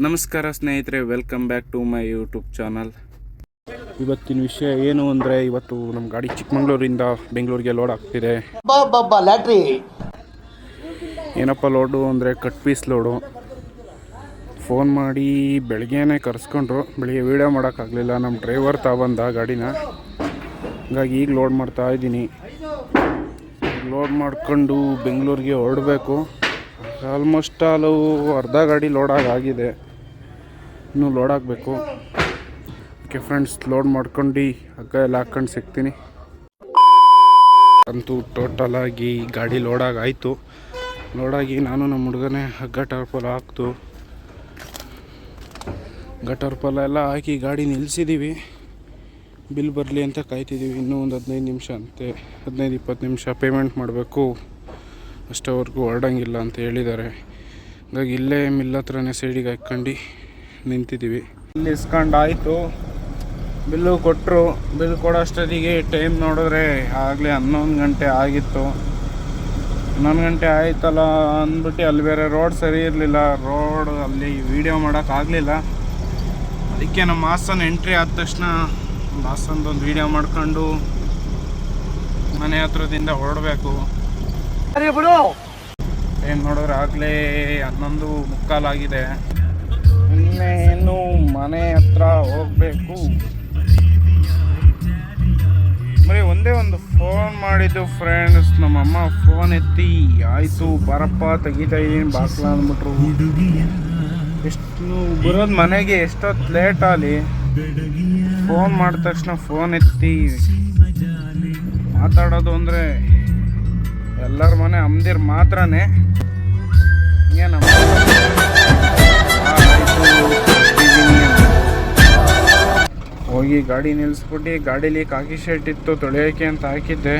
ನಮಸ್ಕಾರ ಸ್ನೇಹಿತರೆ, welcome back to my YouTube channel. ಇವತ್ತಿನ ವಿಷಯ ಏನು ಅಂದರೆ, ಇವತ್ತು ನಮ್ಮ ಗಾಡಿ ಚಿಕ್ಕಮಂಗ್ಳೂರಿಂದ ಬೆಂಗಳೂರಿಗೆ ಲೋಡ್ ಆಗ್ತಿದೆ. ಏನಪ್ಪ ಲೋಡು ಅಂದರೆ ಕಟ್ ಪೀಸ್ ಲೋಡು. ಫೋನ್ ಮಾಡಿ ಬೆಳಗ್ಗೆನೇ ಕರೆಸ್ಕೊಂಡ್ರು. ಬೆಳಿಗ್ಗೆ ವೀಡಿಯೋ ಮಾಡೋಕ್ಕಾಗಲಿಲ್ಲ, ನಮ್ಮ ಡ್ರೈವರ್ ತಗೊಂಡ ಗಾಡಿನ. ಹಾಗಾಗಿ ಈಗ ಲೋಡ್ ಮಾಡ್ತಾ ಇದ್ದೀನಿ. ಲೋಡ್ ಮಾಡ್ಕೊಂಡು ಬೆಂಗಳೂರಿಗೆ ಹೊರಡಬೇಕು. ಆಲ್ಮೋಸ್ಟ್ ಅರ್ಧ ಗಾಡಿ ಲೋಡ್ ಆಗಿದೆ, ಇನ್ನೂ ಲೋಡ್ ಆಗಬೇಕು. ಓಕೆ ಫ್ರೆಂಡ್ಸ್, ಲೋಡ್ ಮಾಡ್ಕೊಂಡು ಹಗ್ಗ ಎಲ್ಲ ಹಾಕ್ಕೊಂಡು ಸಿಗ್ತೀನಿ. ಅಂತೂ ಟೋಟಲಾಗಿ ಗಾಡಿ ಲೋಡಾಗಾಯಿತು. ಲೋಡಾಗಿ ನಾನು ನಮ್ಮ ಹುಡುಗನೇ ಹಗ್ಗ ಟರ್ಪಲ್ ಹಾಕ್ತು. ಟರ್ಪಲ್ ಎಲ್ಲ ಹಾಕಿ ಗಾಡಿ ನಿಲ್ಲಿಸಿದ್ದೀವಿ. ಬಿಲ್ ಬರಲಿ ಅಂತ ಕಾಯ್ತಿದ್ದೀವಿ. ಇನ್ನೂ ಒಂದು 15 ನಿಮಿಷ ಅಂತೆ, 15-20 ನಿಮಿಷ ಪೇಮೆಂಟ್ ಮಾಡಬೇಕು. ಅಷ್ಟವರೆಗೂ ಹೊರಡಂಗಿಲ್ಲ ಅಂತ ಹೇಳಿದ್ದಾರೆ. ಹಾಗಾಗಿ ಇಲ್ಲೇ ಮಿಲ್ ಹತ್ರನೇ ಸೈಡಿಗೆ ಹಾಕ್ಕೊಂಡು ನಿಂತಿದ್ದೀವಿ. ಇಲ್ಲಿ ಇಸ್ಕೊಂಡು ಆಯಿತು, ಬಿಲ್ಲು ಕೊಟ್ಟರು. ಬಿಲ್ ಕೊಡೋಷ್ಟೊತ್ತಿಗೆ ಟೈಮ್ ನೋಡಿದ್ರೆ ಆಗಲೇ 11 ಗಂಟೆ ಆಗಿತ್ತು. 11 ಗಂಟೆ ಆಯ್ತಲ್ಲ ಅಂದ್ಬಿಟ್ಟು ಅಲ್ಲಿ ಬೇರೆ ರೋಡ್ ಸರಿ ಇರಲಿಲ್ಲ. ರೋಡ್ ಅಲ್ಲಿ ವೀಡಿಯೋ ಮಾಡೋಕ್ಕಾಗಲಿಲ್ಲ. ಅದಕ್ಕೆ ನಮ್ಮ ಹಾಸನ ಎಂಟ್ರಿ ಆದ ತಕ್ಷಣ ಹಾಸನದೊಂದು ವೀಡಿಯೋ ಮಾಡ್ಕೊಂಡು ಮನೆ ಹತ್ರದಿಂದ ಹೊರಡಬೇಕು. ಏನು ನೋಡಿದ್ರೆ ಆಗಲೇ 11:15 ಆಗಿದೆ. ಇನ್ನೇನು ಮನೆ ಹತ್ರ ಹೋಗಬೇಕು. ಬರೀ ಒಂದೇ ಒಂದು ಫೋನ್ ಮಾಡಿದ್ದು ಫ್ರೆಂಡ್ಸ್. ನಮ್ಮಮ್ಮ ಫೋನ್ ಎತ್ತಿ ಆಯಿತು ಬರಪ್ಪ ತೆಗಿತಾ ಇದ್ದೀನಿ ಬಾಕ್ಲ ಅಂದ್ಬಿಟ್ರು. ಎಷ್ಟು ಬರೋದು ಮನೆಗೆ ಎಷ್ಟೊತ್ತು ಲೇಟ್ ಆಗಲಿ, ಫೋನ್ ಮಾಡಿದ ತಕ್ಷಣ ಫೋನ್ ಎತ್ತಿ ಮಾತಾಡೋದು ಅಂದರೆ ಎಲ್ಲರ ಮನೆ ಅಮ್ದಿರ್ ಮಾತ್ರನೇ. ಏನು ಹೋಗಿ ಗಾಡಿ ನಿಲ್ಲಿಸ್ಬಿಟ್ಟು, ಗಾಡೀಲಿ ಕಾಕಿ ಶರ್ಟ್ ಇತ್ತು ತೊಳೆಯೋಕ್ಕೆ ಅಂತ ಹಾಕಿದ್ದೆ.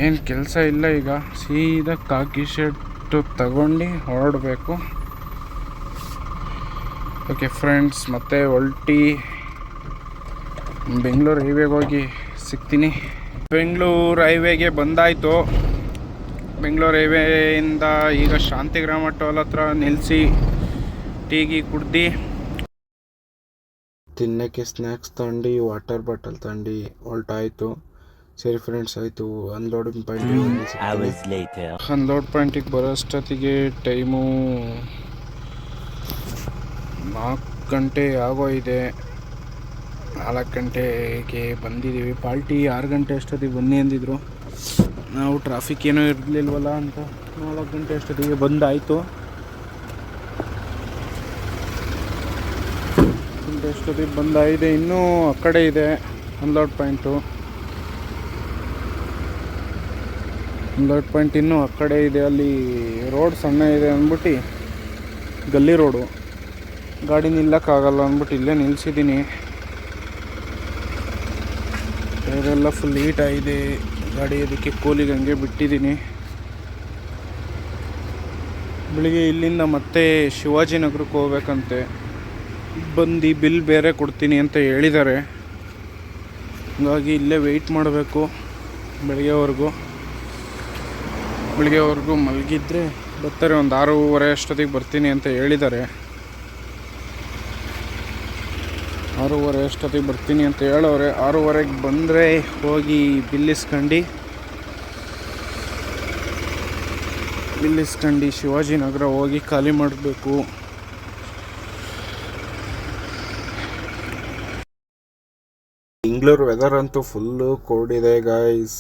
ಏನು ಕೆಲಸ ಇಲ್ಲ. ಈಗ ಸೀದಾ ಕಾಕಿ ಶರ್ಟು ತಗೊಂಡು ಹೊರಡಬೇಕು. ಓಕೆ ಫ್ರೆಂಡ್ಸ್, ಮತ್ತೆ ಹೊಲ್ಟಿ ಬೆಂಗಳೂರು ಹೈವೇಗೆ ಹೋಗಿ ಸಿಗ್ತೀನಿ. ಬೆಂಗಳೂರು ಹೈವೇಗೆ ಬಂದಾಯಿತು. ಬೆಂಗಳೂರು ಹೈವೇಯಿಂದ ಈಗ ಶಾಂತಿಗ್ರಾಮ ಟೋಲ್ ಹತ್ರ ನಿಲ್ಲಿಸಿ ಟೀಗಿ ಕುಡ್ದು ತಿನ್ನೋಕ್ಕೆ ಸ್ನ್ಯಾಕ್ಸ್ ತಗೊಂಡು ವಾಟರ್ ಬಾಟಲ್ ತಗೊಂಡು ಹೊಲ್ಟಾಯಿತು. ಸರಿ ಫ್ರೆಂಡ್ಸ್, ಆಯಿತು ಅನ್ಲೋಡಿಂಗ್ ಪಾಯಿಂಟಿಗೆ ಬರೋಷ್ಟೊತ್ತಿಗೆ ಟೈಮು 4 ಗಂಟೆ ಆಗೋಗಿದೆ. 4 ಗಂಟೆಗೆ ಬಂದಿದ್ದೀವಿ. ಪಾರ್ಟಿ 6 ಗಂಟೆ ಅಷ್ಟೊತ್ತಿಗೆ ಬನ್ನಿ ಅಂದಿದ್ರು. ನಾವು ಟ್ರಾಫಿಕ್ ಏನೂ ಇರಲಿಲ್ವಲ್ಲ ಅಂತ 4 ಗಂಟೆ ಅಷ್ಟೊತ್ತಿಗೆ ಬಂದಾಯಿತು. ಅಷ್ಟೊತ್ತಿಗೆ ಬಂದಾಗಿದೆ. ಇನ್ನೂ ಆ ಕಡೆ ಇದೆ ಅನ್ಲೋಡ್ ಪಾಯಿಂಟ್ ಇನ್ನೂ ಆ ಕಡೆ ಇದೆ. ಅಲ್ಲಿ ರೋಡ್ ಸಣ್ಣ ಇದೆ ಅಂದ್ಬಿಟ್ಟು, ಗಲ್ಲಿ ರೋಡು, ಗಾಡಿ ನಿಲ್ಲಕ್ಕಾಗಲ್ಲ ಅಂದ್ಬಿಟ್ಟು ಇಲ್ಲೇ ನಿಲ್ಲಿಸಿದ್ದೀನಿ. ಟೈರೆಲ್ಲ ಫುಲ್ ಹೀಟ್ ಆಗಿದೆ ಗಾಡಿ, ಅದಕ್ಕೆ ಕೂಲಿಗೆ ಹಂಗೆ ಬಿಟ್ಟಿದ್ದೀನಿ. ಬೆಳಿಗ್ಗೆ ಇಲ್ಲಿಂದ ಮತ್ತೆ ಶಿವಾಜಿನಗರಕ್ಕೆ ಹೋಗ್ಬೇಕಂತೆ. ಬಂದು ಬಿಲ್ ಬೇರೆ ಕೊಡ್ತೀನಿ ಅಂತ ಹೇಳಿದ್ದಾರೆ. ಹಾಗಾಗಿ ಇಲ್ಲೇ ವೆಯ್ಟ್ ಮಾಡಬೇಕು ಬೆಳಿಗ್ಗೆವರೆಗೂ ಮಲಗಿದ್ರೆ ಬರ್ತಾರೆ. ಒಂದು 6:30 ಅಷ್ಟೊತ್ತಿಗೆ ಬರ್ತೀನಿ ಅಂತ ಹೇಳಿದ್ದಾರೆ. 6:30 ಅಷ್ಟೊತ್ತಿಗೆ ಬರ್ತೀನಿ ಅಂತ ಹೇಳೋರೆ. 6:30ಗೆ ಬಂದರೆ ಹೋಗಿ ಬಿಲ್ ಇಸ್ಕೊಂಡು ಶಿವಾಜಿನಗರ ಹೋಗಿ ಖಾಲಿ ಮಾಡಬೇಕು. ಬೆಂಗಳೂರು ವೆದರ್ ಅಂತೂ ಫುಲ್ಲು ಕೋಲ್ಡ್ ಇದೆ ಗಾಯ್ಸ್,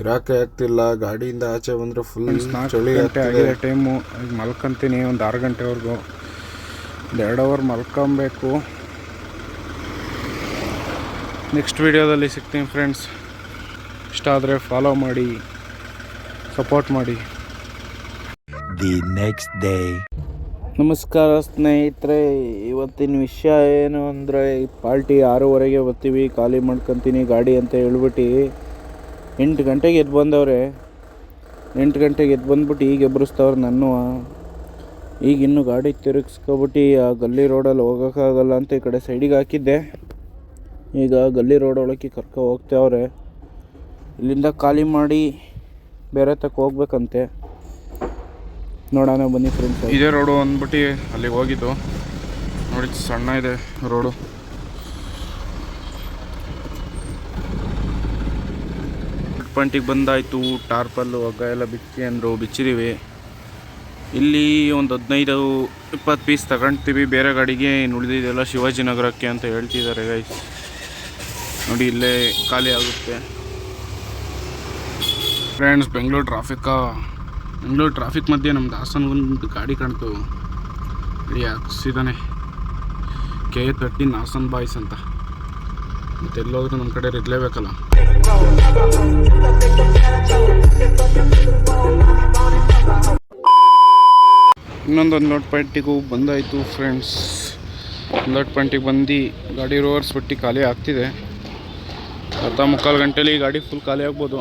ಇರೋಕ್ಕೆ ಆಗ್ತಿಲ್ಲ. ಗಾಡಿಯಿಂದ ಆಚೆ ಬಂದರೆ ಫುಲ್ ಚಳಿ ಆಗಿದೆ. ಟೈಮು ಈಗ ಮಲ್ಕೊಂತೀನಿ ಒಂದು 6 ಗಂಟೆವರೆಗೂ. 2 ಅವರ್ ಮಲ್ಕೊಬೇಕು. ನೆಕ್ಸ್ಟ್ ವಿಡಿಯೋದಲ್ಲಿ ಸಿಗ್ತೀನಿ ಫ್ರೆಂಡ್ಸ್. ಇಷ್ಟ ಆದರೆ ಫಾಲೋ ಮಾಡಿ, ಸಪೋರ್ಟ್ ಮಾಡಿ. The next day. ನಮಸ್ಕಾರ ಸ್ನೇಹಿತರೆ, ಇವತ್ತಿನ ವಿಷಯ ಏನು ಅಂದರೆ, ಪಾರ್ಟಿ 6:30ಗೆ ಬರ್ತೀವಿ, ಖಾಲಿ ಮಾಡ್ಕೊತೀನಿ ಗಾಡಿ ಅಂತ ಹೇಳ್ಬಿಟ್ಟು 8 ಗಂಟೆಗೆ ಎದ್ದು ಬಂದವ್ರೆ. 8 ಗಂಟೆಗೆ ಎದ್ದು ಬಂದ್ಬಿಟ್ಟು ಈಗ ಎಬ್ಬರಿಸ್ತವ್ರು ನನ್ನ. ಈಗ ಇನ್ನೂ ಗಾಡಿ ತಿರುಗಿಸ್ಕೊಬಿಟ್ಟು ಆ ಗಲ್ಲಿ ರೋಡಲ್ಲಿ ಹೋಗೋಕ್ಕಾಗಲ್ಲ ಅಂತ ಈ ಕಡೆ ಸೈಡಿಗೆ ಹಾಕಿದ್ದೆ. ಈಗ ಗಲ್ಲಿ ರೋಡ್ ಒಳಗೆ ಹೋಗ್ತಾವ್ರೆ. ಇಲ್ಲಿಂದ ಖಾಲಿ ಮಾಡಿ ಬೇರೆ ತಕ್ಕ ಹೋಗ್ಬೇಕಂತೆ. ನೋಡೋಣ ಬನ್ನಿ ಫ್ರೆಂಡ್ಸ್. ಇದೇ ರೋಡು ಅಂದ್ಬಿಟ್ಟು ಅಲ್ಲಿಗೆ ಹೋಗಿದ್ದು. ನೋಡಿ ಸಣ್ಣ ಇದೆ ರೋಡು. ಪಾಯಿಂಟಿಗೆ ಬಂದಾಯಿತು. ಟಾರ್ಪಲ್ಲು ಹಗ್ಗ ಎಲ್ಲ ಬಿಚ್ಚಿ ಅಂದರು, ಬಿಚ್ಚಿದ್ದೀವಿ. ಇಲ್ಲಿ ಒಂದು 15-20 ಪೀಸ್ ತಗೊಳ್ತೀವಿ ಬೇರೆ ಗಾಡಿಗೆ. ಇನ್ನು ಉಳಿದಿದೆಲ್ಲ ಶಿವಾಜಿನಗರಕ್ಕೆ ಅಂತ ಹೇಳ್ತಿದ್ದಾರೆ ಗೈಸ್. ನೋಡಿ ಇಲ್ಲೇ ಖಾಲಿ ಆಗುತ್ತೆ ಫ್ರೆಂಡ್ಸ್. ಬೆಂಗಳೂರು ಟ್ರಾಫಿಕ್ ಮಧ್ಯೆ ನಮ್ದು ಹಾಸನ್ಗೊಂದು ಗಾಡಿ ಕಾಣ್ತು. ಗಾಡಿ ಹಾಕ್ಸಿದ್ದಾನೆ K13 ಹಾಸನ್ ಬಾಯ್ಸ್ ಅಂತ. ಮತ್ತೆ ಎಲ್ಲೋದ್ರೂ ನಮ್ಮ ಕಡೆ ಇರಲೇಬೇಕಲ್ಲ. ಇನ್ನೊಂದು ಅನ್ಲೋಡ್ ಪಾಯಿಂಟಿಗೂ ಬಂದಾಯಿತು ಫ್ರೆಂಡ್ಸ್. ಅನ್ಲೋಡ್ ಪಾಯಿಂಟಿಗೆ ಬಂದು ಗಾಡಿ ರೋವರ್ಸ್ ಬಿಟ್ಟು ಖಾಲಿ ಆಗ್ತಿದೆ. 3:45 ಗಂಟೆಲಿ ಗಾಡಿ ಫುಲ್ ಖಾಲಿ ಆಗ್ಬೋದು.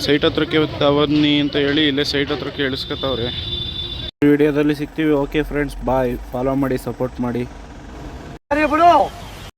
ಸೈಟ್ ಹತ್ರಕ್ಕೆ ಬನ್ನಿ ಅಂತ ಹೇಳಿ ಇಲ್ಲೇ ಸೈಟ್ ಹತ್ರಕ್ಕೆ ಇಳಿಸ್ಕೊತಾವ್ರೆ. ವಿಡಿಯೋದಲ್ಲಿ ಸಿಗ್ತೀವಿ. ಓಕೆ ಫ್ರೆಂಡ್ಸ್, ಬಾಯ್. ಫಾಲೋ ಮಾಡಿ, ಸಪೋರ್ಟ್ ಮಾಡಿ.